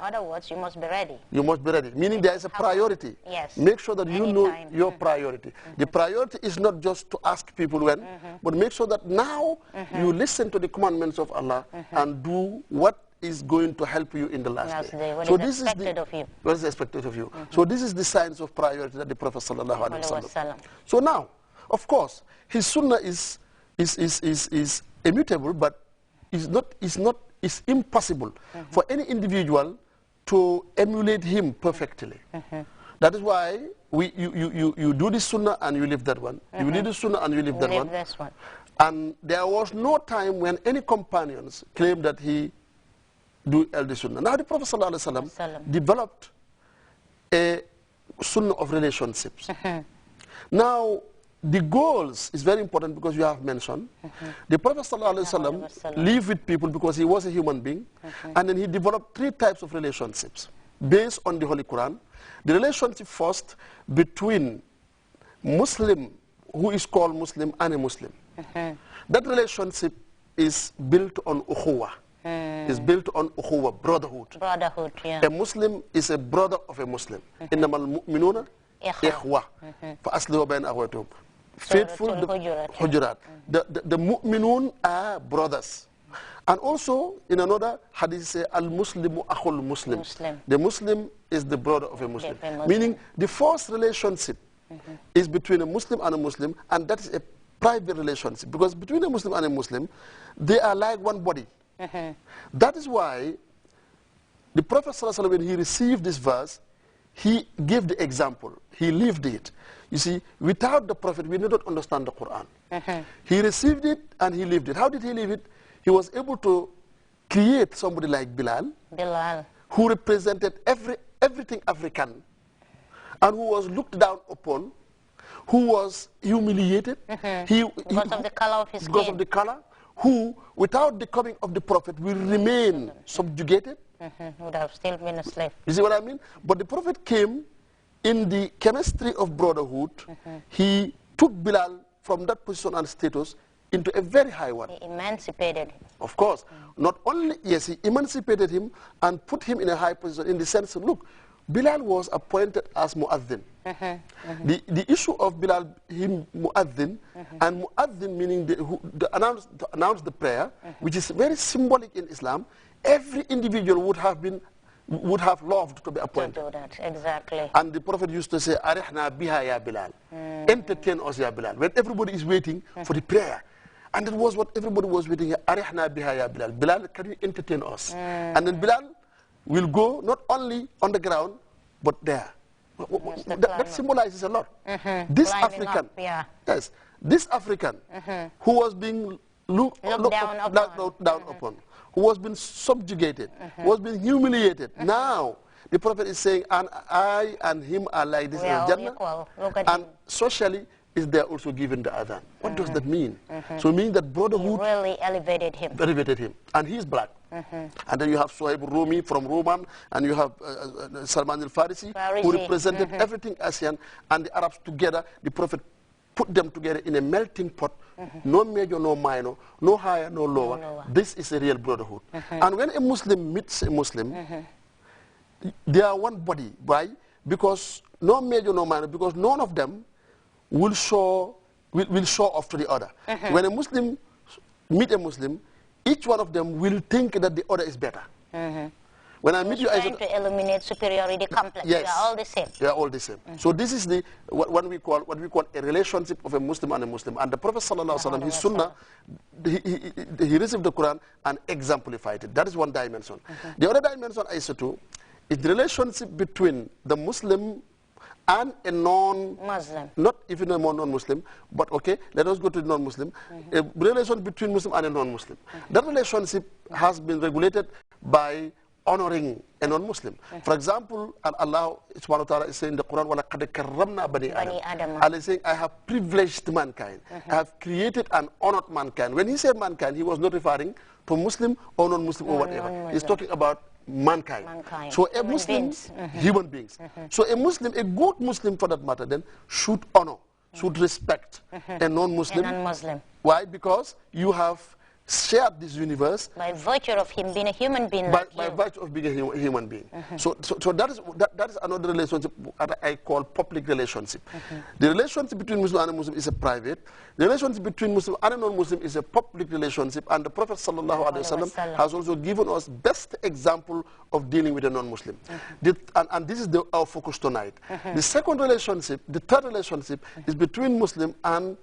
other words, you must be ready. You must be ready, meaning there is a priority. Yes. Make sure that you know your priority. The priority is not just to ask people when, but make sure that now you listen to the commandments of Allah and do what is going to help you in the last day. What is expected of you. What is expected of you. So this is the signs of priority that the Prophet sallallahu alaihi wasallam. So now, of course, his sunnah is immutable, but it's impossible for any individual to emulate him perfectly. That is why you do this sunnah and you leave that one. You do this sunnah and you leave that one. And there was no time when any companions claimed that he do the sunnah. Now the Prophet ﷺ developed a sunnah of relationships. Now the goals is very important because you have mentioned. The Prophet ﷺ lived with people because he was a human being, and then he developed 3 types of relationships based on the Holy Quran. The relationship first between Muslim, who is called Muslim, and a Muslim. That relationship is built on ukhuwah. Is built on ukhuwah, brotherhood. Brotherhood, yeah. A Muslim is a brother of a Muslim. Innamal mu'minuna ikhwa. Fa aslihu bayna akhwatikum. Faithful, the hujurat. The mu'minun are brothers. And also, in another hadith, say, al-muslimu akhul muslim. The Muslim is the brother of a Muslim. Meaning, the first relationship is between a Muslim and a Muslim, and that is a private relationship. Because between a Muslim and a Muslim, they are like one body. That is why the Prophet ﷺ, when he received this verse, he gave the example. He lived it. You see, without the Prophet, we do not understand the Quran. He received it and he lived it. How did he live it? He was able to create somebody like Bilal, who represented everything African, and who was looked down upon, who was humiliated. Because of the color of his skin. Because of the color. Who, without the coming of the Prophet, will remain subjugated. Would have still been a slave. You see what I mean? But the Prophet came in the chemistry of brotherhood. He took Bilal from that position and status into a very high one. He emancipated him. Of course. Not only, yes, he emancipated him and put him in a high position in the sense of, look, Bilal was appointed as Mu'adhin. The issue of Bilal, him Mu'adhin, and Mu'adhin meaning to announce the prayer, which is very symbolic in Islam. Every individual would have loved to be appointed. To do that, exactly. And the Prophet used to say, Arihna biha ya Bilal. Entertain us ya Bilal. When everybody is waiting for the prayer. And that was what everybody was waiting here. Arihna biha ya Bilal. Bilal, can you entertain us? And then Bilal will go not only on the ground, but there. That symbolizes a lot. This African, yes, this African who was being looked down upon, who was being subjugated, who was being humiliated. Now, the Prophet is saying, and I and him are like this in Jannah. And socially, is there also given the adhan. What does that mean? So it means that brotherhood really elevated him. And he's black. And then you have Suhaib Rumi from Roman, and you have Salman al-Farisi, who represented everything ASEAN, and the Arabs together. The Prophet put them together in a melting pot. No major, no minor, no higher, no lower. This is a real brotherhood. And when a Muslim meets a Muslim, they are one body. Why? Because no major, no minor, because none of them will show off to the other. When a Muslim meet a Muslim, each one of them will think that the other is better. When I meet you, I trying to eliminate superiority complex. Yes, we are all the same. They are all the same. So this is the what we call a relationship of a Muslim and a Muslim. And the Prophet ﷺ, his Sunnah, he received the Quran and exemplified it. That is one dimension. The other dimension, Aisatu, is the relationship between the Muslim and a non-Muslim, not even a non-Muslim, but okay, let us go to the non-Muslim. A relation between Muslim and a non-Muslim. That relationship has been regulated by honoring a non-Muslim. For example, Allah subhanahu wa ta'ala is saying in the Quran, وَلَقَدْ كَرَّمْنَا بَنِي Adam. Allah is saying, I have privileged mankind. I have created and honored mankind. When he said mankind, he was not referring to Muslim or non-Muslim or whatever. He's talking about mankind. So a Muslim, human beings. So a Muslim, a good Muslim for that matter, then should honor, should respect a non-Muslim. A non-Muslim. Why? Because you have shared this universe by virtue of him being a human being, by virtue of being a human being. So that is another relationship that I call public relationship. The relationship between Muslim and Muslim is a private. The relationship between Muslim and non-Muslim is a public relationship, and the Prophet ﷺ has also given us best example of dealing with a non-Muslim. And this is our focus tonight. The second relationship, the third relationship, is between Muslim and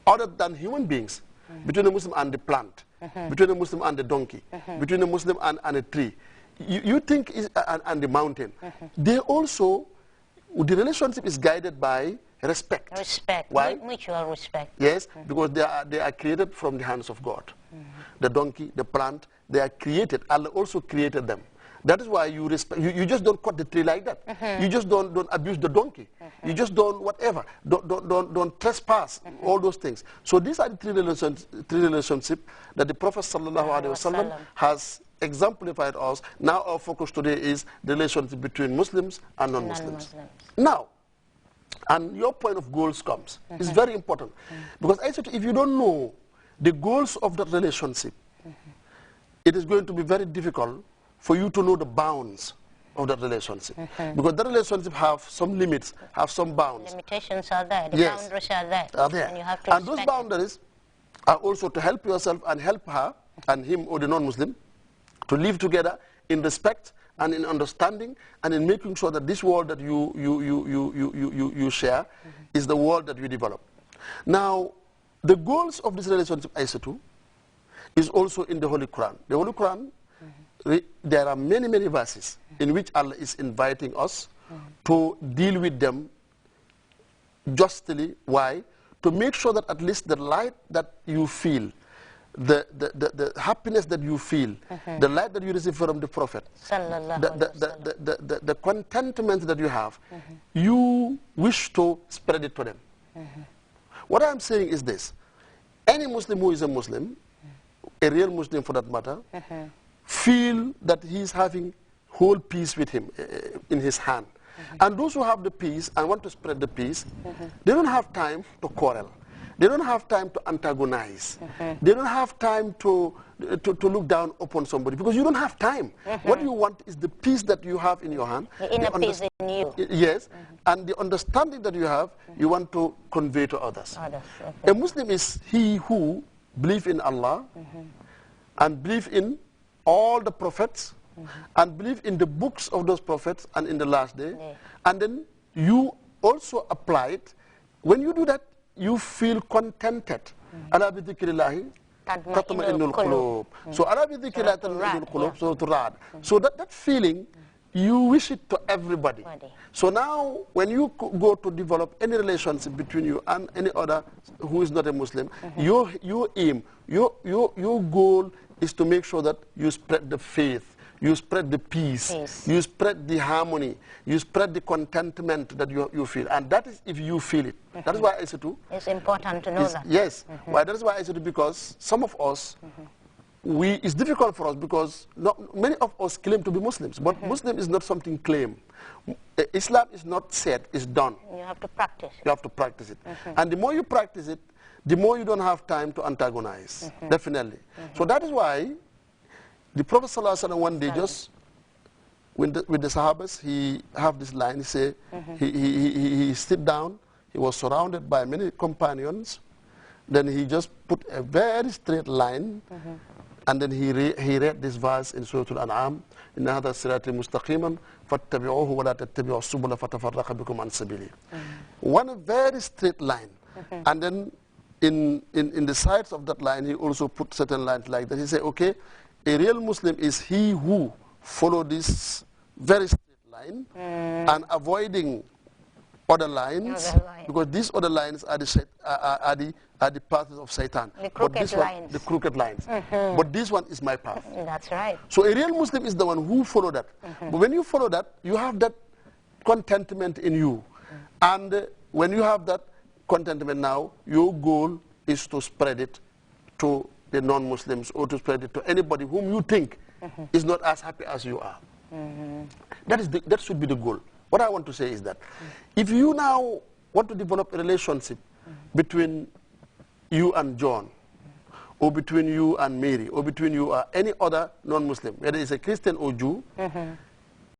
other than human beings. Between a Muslim and the plant, between a Muslim and the donkey, between a Muslim and a tree. You think and the mountain. They also, the relationship is guided by respect. Respect. Why? Mutual respect. Yes, because they are created from the hands of God. The donkey, the plant, they are created. Allah also created them. That is why you respect. You just don't cut the tree like that. You just don't abuse the donkey. You just don't whatever. Don't trespass. All those things. So these are the three relationships that the Prophet ﷺ has exemplified us. Now our focus today is the relationship between Muslims and non-Muslims. Now, and your point of goals comes. It's very important because I said if you don't know the goals of that relationship, it is going to be very difficult for you to know the bounds of that relationship. Because that relationship have some limits, have some bounds. Limitations are there, the boundaries are there. And you have to and those boundaries are also to help yourself and help her and him or the non-Muslim to live together in respect and in understanding and in making sure that this world that you share is the world that you develop. Now, the goals of this relationship, Aisatu, is also in the Holy Quran. The Holy Quran, there are many, many verses in which Allah is inviting us to deal with them justly. Why? To make sure that at least the light that you feel, the happiness that you feel, the light that you receive from the Prophet, the contentment that you have, you wish to spread it to them. What I'm saying is this. Any Muslim who is a Muslim, a real Muslim for that matter, feel that he's having whole peace with him in his hand. And those who have the peace and want to spread the peace, they don't have time to quarrel. They don't have time to antagonize. They don't have time to look down upon somebody because you don't have time. What you want is the peace that you have in your hand. The inner peace in you. Yes, and the understanding that you have, you want to convey to others. A Muslim is he who believes in Allah and believes in all the prophets and believe in the books of those prophets and in the last day. And then you also apply it. When you do that, you feel contented. Ala bi dhikrillahi tatma'innul qulub. So ala bi dhikrillahi tatma'innul qulub. So that feeling, you wish it to everybody. So now, when you go to develop any relationship between you and any other who is not a Muslim, your aim, your goal is to make sure that you spread the faith, you spread the peace, you spread the harmony, you spread the contentment that you feel. And that is if you feel it. That is why I said it's important to know that. Yes. Why? That is why I said because some of us, it's difficult for us because many of us claim to be Muslims, but Muslim is not something claimed. Islam is not said, it's done. You have to practice. You have to practice it. And the more you practice it, the more you don't have time to antagonize, definitely. So that is why the Prophet ﷺ one day just, with the Sahabas, he have this line, he say, he sit down, he was surrounded by many companions, then he just put a very straight line, and then he read this verse in Surah Al-An'am, إِنَّ هَذَا الصِّرَاطِ مُسْتَقِيمًا فَاتَّبِعُوهُ وَلَا تَتَّبِعُوا السُّبُلَ فَتَفَرَّقَ بِكُمْ عَنْ سَبِيلِهِ. One very straight line, and then in the sides of that line, he also put certain lines like that. He said, okay, a real Muslim is he who follow this very straight line and avoiding other lines, because these other lines are the paths of Satan. The crooked lines. The crooked lines. But this one is my path. That's right. So a real Muslim is the one who follow that. But when you follow that, you have that contentment in you. And when you have that contentment now, your goal is to spread it to the non-Muslims or to spread it to anybody whom you think is not as happy as you are. That should be the goal. What I want to say is that if you now want to develop a relationship between you and John, or between you and Mary, or between you or any other non-Muslim, whether it's a Christian or Jew,